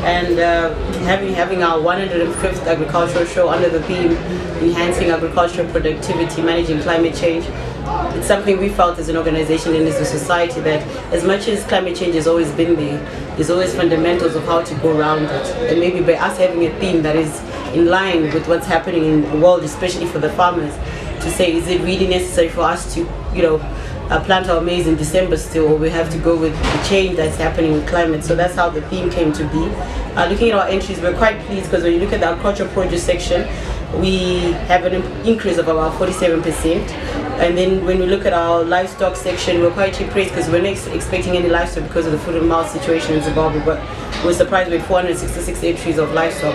and having our 105th agricultural show under the theme Enhancing Agricultural Productivity, Managing Climate Change. It's something we felt as an organization and as a society that as much as climate change has always been there, there's always fundamentals of how to go around it. And maybe by us having a theme that is in line with what's happening in the world, especially for the farmers, to say, is it really necessary for us to, plant our maize in December still, or we have to go with the change that's happening with climate? So that's how the theme came to be. Looking at our entries, we're quite pleased because when you look at the agricultural produce section, we have an increase of about 47%. And then when we look at our livestock section, we're quite praised because we're not expecting any livestock because of the foot and mouth situation in Zimbabwe, but we're surprised with 466 entries of livestock.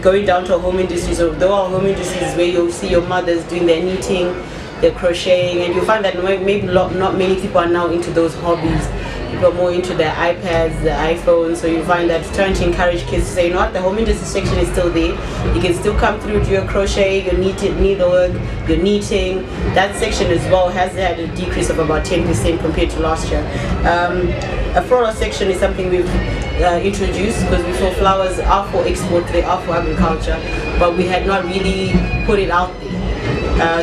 Going down to our home industries, so though our home industries is where you'll see your mothers doing their knitting, their crocheting, and you'll find that maybe not many people are now into those hobbies. People are more into their iPads, their iPhones, so you find that trying to encourage kids to say, you know what, the home industry section is still there. You can still come through, do your crochet, your needlework, your knitting. That section as well has had a decrease of about 10% compared to last year. A floral section is something we've introduced because we saw flowers are for export, they are for agriculture, but we had not really put it out there.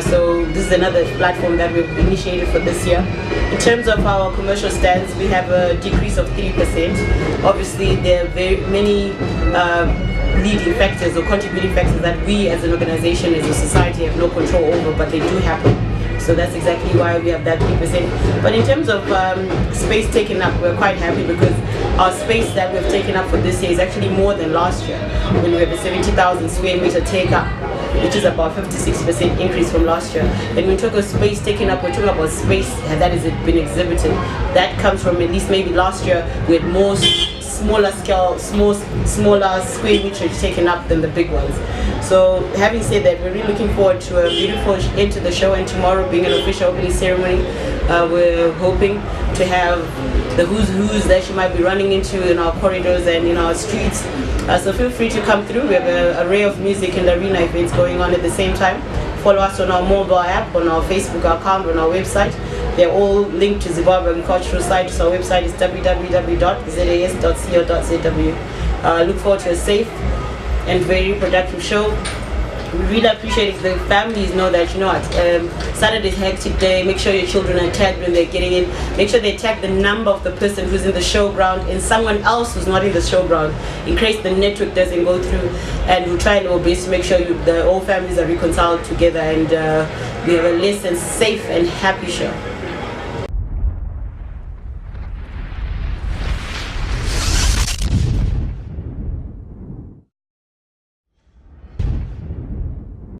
So this is another platform that we've initiated for this year. In terms of our commercial stands, we have a decrease of 3%. Obviously, there are very many leading factors or contributing factors that we as an organization, as a society, have no control over, but they do happen. So that's exactly why we have that 3%. But in terms of space taken up, we're quite happy because our space that we've taken up for this year is actually more than last year, when we have a 70,000 square meter take up, which is about 56% increase from last year. And when we talk of space taken up, we're talking about space that has been exhibited. That comes from at least maybe last year we had more smaller square meters taken up than the big ones. So having said that, we're really looking forward to a beautiful end to the show, and tomorrow being an official opening ceremony, we're hoping to have the who's that you might be running into in our corridors and in our streets. So feel free to come through. We have an array of music and arena events going on at the same time. Follow us on our mobile app, on our Facebook account, on our website. They're all linked to Zimbabwe Agricultural Society. So our website is www.zas.co.zw. Look forward to a safe and very productive show. We really appreciate if the families know that, Saturday's hectic day. Make sure your children are tagged when they're getting in. Make sure they tag the number of the person who's in the showground and someone else who's not in the showground, in case the network doesn't go through. And we'll try our best to make sure all families are reconciled together and we have a less and safe and happy show.